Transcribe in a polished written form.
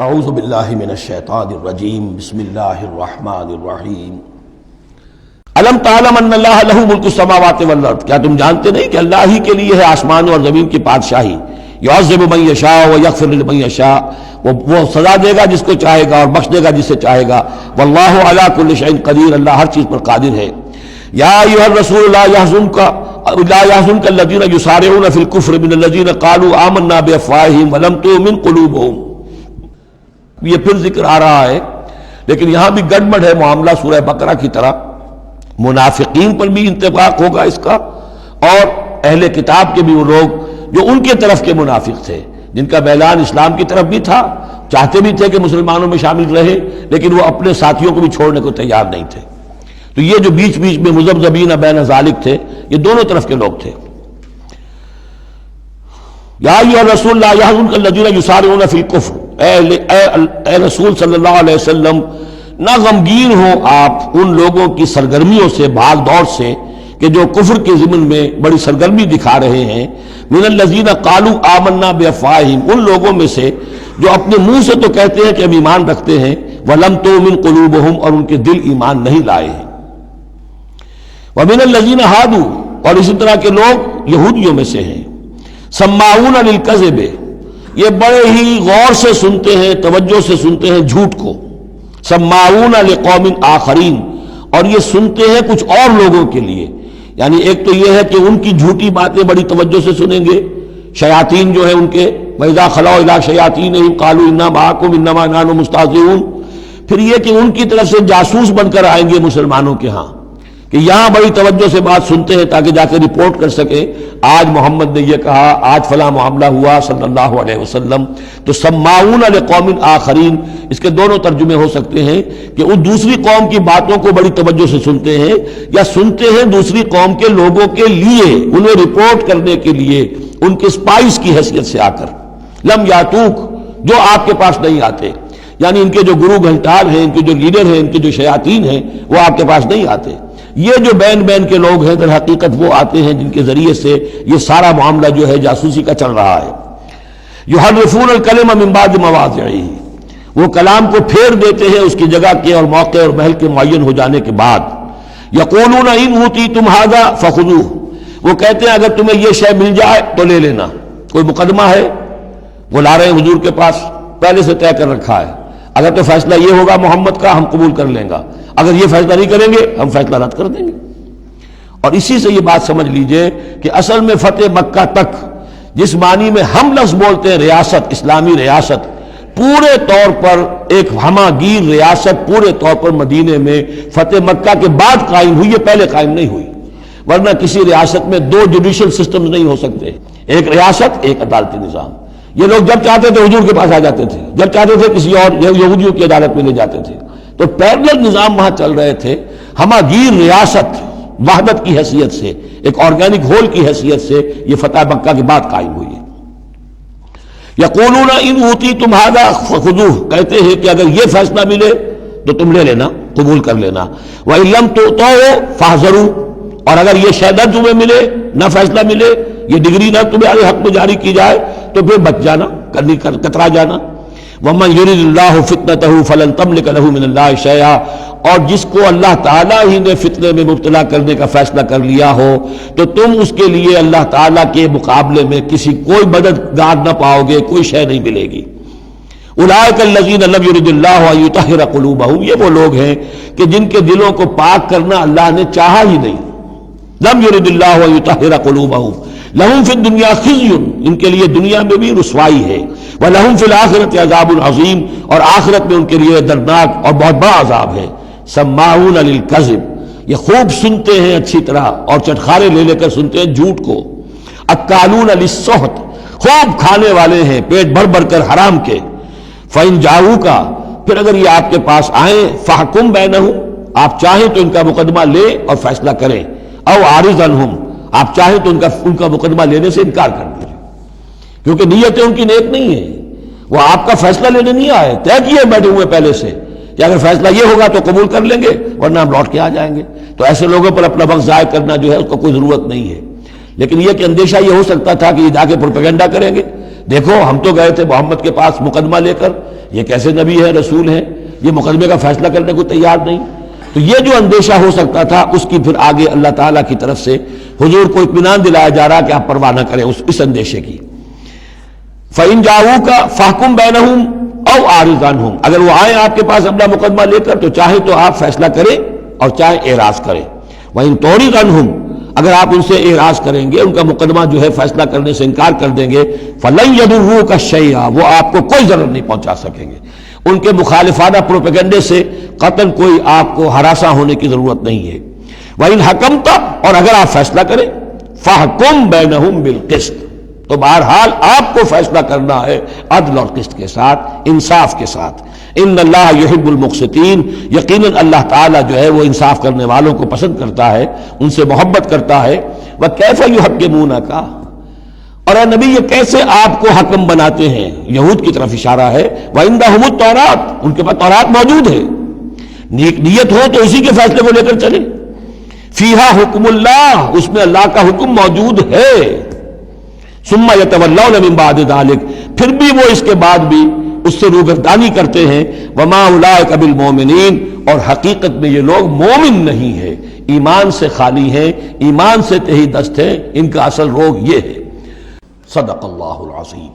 اعوذ باللہ من الشیطان الرجیم بسم اللہ الرحمن الرحیم الم تعلم ان اللہ لہ ملک السماوات والارض، کیا تم جانتے نہیں کہ اللہ ہی کے لیے ہے آسمان اور زمین کی بادشاہی؟ یعذب من یشاء ویغفر لمن یشاء، وہ سزا دے گا جس کو چاہے گا اور بخش دے گا جسے چاہے گا، واللہ علی کل شیء قدیر، اللہ ہر چیز پر قادر ہے۔ یا ایھا الرسول لا يحزنك الذین یسارعون فی الکفر من الذین قالوا آمنا بافواہہم ولم تؤمن قلوبہم۔ یہ پھر ذکر آ رہا ہے، لیکن یہاں بھی گڑبڑ ہے معاملہ سورہ بقرہ کی طرح۔ منافقین پر بھی انطباق ہوگا اس کا، اور اہل کتاب کے بھی وہ لوگ جو ان کے طرف کے منافق تھے، جن کا میلان اسلام کی طرف بھی تھا، چاہتے بھی تھے کہ مسلمانوں میں شامل رہے، لیکن وہ اپنے ساتھیوں کو بھی چھوڑنے کو تیار نہیں تھے۔ تو یہ جو بیچ بیچ میں مذبذبین بین ذالک تھے، یہ دونوں طرف کے لوگ تھے۔ یا ایھا الرسول لا يحزنك الذین یسارعون فی الکفر، اے رسول صلی اللہ علیہ وسلم، نہ غمگین ہو آپ ان لوگوں کی سرگرمیوں سے، بھاگ دوڑ سے، کہ جو کفر کے ضمن میں بڑی سرگرمی دکھا رہے ہیں۔ من الذین قالوا آمنا بافواہہم، ان لوگوں میں سے جو اپنے منہ سے تو کہتے ہیں کہ ہم ایمان رکھتے ہیں، ولم تؤمن قلوبہم، اور ان کے دل ایمان نہیں لائے ہیں۔ ومن الذین ہادوا، اور اسی طرح کے لوگ یہودیوں میں سے ہیں۔ سماعون للکذب، یہ بڑے ہی غور سے سنتے ہیں، توجہ سے سنتے ہیں جھوٹ کو۔ سماعون لقوم آخرین، اور یہ سنتے ہیں کچھ اور لوگوں کے لیے، یعنی ایک تو یہ ہے کہ ان کی جھوٹی باتیں بڑی توجہ سے سنیں گے، شیاطین جو ہیں ان کے، وَإِذَا خَلَوْا إِلَىٰ شَيَاطِينِهِمْ قَالُوا إِنَّا مَعَكُمْ إِنَّمَا نَحْنُ مُسْتَهْزِئُونَ۔ پھر یہ کہ ان کی طرف سے جاسوس بن کر آئیں گے مسلمانوں کے ہاں، کہ یہاں بڑی توجہ سے بات سنتے ہیں تاکہ جا کے رپورٹ کر سکے، آج محمد نے یہ کہا، آج فلاں معاملہ ہوا صلی اللہ علیہ وسلم۔ تو سماعون لقوم آخرین، اس کے دونوں ترجمے ہو سکتے ہیں کہ وہ دوسری قوم کی باتوں کو بڑی توجہ سے سنتے ہیں، یا سنتے ہیں دوسری قوم کے لوگوں کے لیے، انہیں رپورٹ کرنے کے لیے، ان کے اسپائس کی حیثیت سے آ کر۔ لم یاتوک، جو آپ کے پاس نہیں آتے، یعنی ان کے جو گرو گھنٹال ہیں، ان کے جو لیڈر ہیں، ان کے جو شیاطین ہیں، وہ آپ کے پاس نہیں آتے۔ یہ جو بین بین کے لوگ ہیں در حقیقت وہ آتے ہیں جن کے ذریعے سے یہ سارا معاملہ جو ہے جاسوسی کا چل رہا ہے۔ یحرفون الکلم من بعد مواضعہ، وہ کلام کو پھیر دیتے ہیں اس کی جگہ کے اور موقع اور محل کے معین ہو جانے کے بعد۔ یقولون ان اوتیتم ھذا فخذوہ، وہ کہتے ہیں اگر تمہیں یہ شے مل جائے تو لے لینا۔ کوئی مقدمہ ہے، وہ لا رہے ہیں حضور کے پاس، پہلے سے طے کر رکھا ہے، اگر تو فیصلہ یہ ہوگا محمد کا ہم قبول کر لیں گا، اگر یہ فیصلہ نہیں کریں گے ہم فیصلہ رد کر دیں گے۔ اور اسی سے یہ بات سمجھ لیجئے کہ اصل میں فتح مکہ تک جس معنی میں ہم لفظ بولتے ہیں ریاست، اسلامی ریاست، پورے طور پر ایک ہماگیر ریاست پورے طور پر مدینے میں فتح مکہ کے بعد قائم ہوئی ہے، پہلے قائم نہیں ہوئی۔ ورنہ کسی ریاست میں دو جوڈیشل سسٹمز نہیں ہو سکتے، ایک ریاست ایک عدالتی نظام۔ یہ لوگ جب چاہتے تھے حضور کے پاس آ جاتے تھے، جب چاہتے تھے کسی اور یہودیوں کی عدالت میں لے جاتے تھے۔ تو پیرلل نظام وہاں چل رہے تھے، ہماگیر ریاست وحدت کی حیثیت سے، ایک آرگینک ہول کی حیثیت سے یہ فتح مکہ کے بعد قائم ہوئی ہے۔ یقولون ان اوتیتم ھذا فخذوہ، کہتے ہیں کہ اگر یہ فیصلہ ملے تو تم لے لینا، قبول کر لینا۔ وَإِن لَّمْ تُؤْتَوْا فَاحْذَرُوا، اور اگر یہ شے نہ تمہیں ملے، نہ فیصلہ ملے، یہ ڈگری نہ تمہارے حق میں جاری کی جائے تو پھر بچ جانا، کترا جانا۔ وَمَن يُرِدِ اللَّهُ فِتْنَتَهُ فَلَن تَمْلِكَ لَهُ مِنَ اللَّهِ شَيْئًا، اور جس کو اللہ تعالیٰ ہی نے فتنے میں مبتلا کرنے کا فیصلہ کر لیا ہو تو تم اس کے لیے اللہ تعالیٰ کے مقابلے میں کوئی مددگار نہ پاؤ گے، کوئی شے نہیں ملے گی۔ اولئک الذین لم یرد اللہ ان یطہر قلوبہم، یہ وہ لوگ ہیں کہ جن کے دلوں کو پاک کرنا اللہ نے چاہا ہی نہیں۔ لم یرد اللہ ان یطہر قلوبہم، لہم فی الدنیا خزی، ان کے لیے دنیا میں بھی رسوائی ہے، وَلَهُمْ فِي الْآخِرَةِ عَذَابٌ عَظِيمٌ، اور آخرت میں ان کے لیے دردناک اور بہت بڑا عذاب ہے۔ سماعون للکذب، یہ خوب سنتے ہیں اچھی طرح اور چٹخارے لے لے کر سنتے ہیں جھوٹ کو۔ اکالون للسحت، خوب کھانے والے ہیں پیٹ بھر بھر کر حرام کے۔ فَإِن جَاءُوكَ، پھر اگر یہ آپ کے پاس آئیں، فَحْكُم بَيْنَهُمْ، آپ چاہیں تو ان کا مقدمہ لیں اور فیصلہ کریں، او عارض عنہم، آپ چاہیں تو ان کا مقدمہ لینے سے انکار کر دیجیے، کیونکہ نیتیں ان کی نیک نہیں ہیں، وہ آپ کا فیصلہ لینے نہیں آئے، طے کیے بیٹھے ہوئے پہلے سے کہ اگر فیصلہ یہ ہوگا تو قبول کر لیں گے ورنہ ہم لوٹ کے آ جائیں گے۔ تو ایسے لوگوں پر اپنا وقت ضائع کرنا جو ہے اس کو کوئی ضرورت نہیں ہے۔ لیکن یہ کہ اندیشہ یہ ہو سکتا تھا کہ یہ جا کے پروپیگنڈا کریں گے، دیکھو ہم تو گئے تھے محمد کے پاس مقدمہ لے کر، یہ کیسے نبی ہے، رسول ہے، یہ مقدمے کا فیصلہ کرنے کو تیار نہیں. تو یہ جو اندیشہ ہو سکتا تھا اس کی پھر آگے اللہ تعالیٰ کی طرف سے حضور کو اطمینان دلایا جا رہا کہ آپ پرواہ نہ کریں اس اندیشے کی. فَإِن جَاءُوكَ فَاحْكُم بَيْنَهُمْ أَوْ أَعْرِضْ عَنْهُمْ، اگر وہ آئیں آپ کے پاس اپنا مقدمہ لے کر تو چاہے تو آپ فیصلہ کریں اور چاہے اعراض کریں. وَإِن تُعْرِضْ عَنْهُمْ، اگر آپ ان سے اعراض کریں گے، ان کا مقدمہ جو ہے فیصلہ کرنے سے انکار کر دیں گے، فَلَن يَضُرُّوكَ شَيْئًا، وہ آپ کو کوئی ضرر نہیں پہنچا سکیں گے. ان کے مخالفانہ پروپیگنڈے سے قطعاً کوئی آپ کو ہراساں ہونے کی ضرورت نہیں ہے. وَإِنْ حَكَمْتَ، اور اگر آپ فیصلہ کریں، فَاحْكُم بَيْنَهُم بِالْقِسْطِ، تو بہرحال آپ کو فیصلہ کرنا ہے عدل اور قسط کے ساتھ، انصاف کے ساتھ. ان اللہ یحب المقسطین، یقیناً اللہ تعالیٰ جو ہے وہ انصاف کرنے والوں کو پسند کرتا ہے، ان سے محبت کرتا ہے. وَكَيْفَ يُحَكِّمُونَكَ، اور اے نبی یہ کیسے آپ کو حکم بناتے ہیں، یہود کی طرف اشارہ ہے. وَعِندَهُمُ التَّوْرَاۃ، ان کے پاس تورات موجود ہے، نیک نیت ہو تو اسی کے فیصلے کو لے کر چلیں. فِيهَا حُكْمُ اللَّهِ، اس میں اللہ کا حکم موجود ہے. ثُمَّ يَتَوَلَّوْنَ مِن بَعْدِ ذَلِكَ، پھر بھی وہ اس کے بعد بھی اس سے روگردانی کرتے ہیں. وَمَا أُولَٰئِكَ بِالْمُؤْمِنِينَ، اور حقیقت میں یہ لوگ مومن نہیں ہیں، ایمان سے خالی ہیں، ایمان سے تہی دست ہیں، ان کا اصل روگ یہ ہے. صدق اللہ العظیم.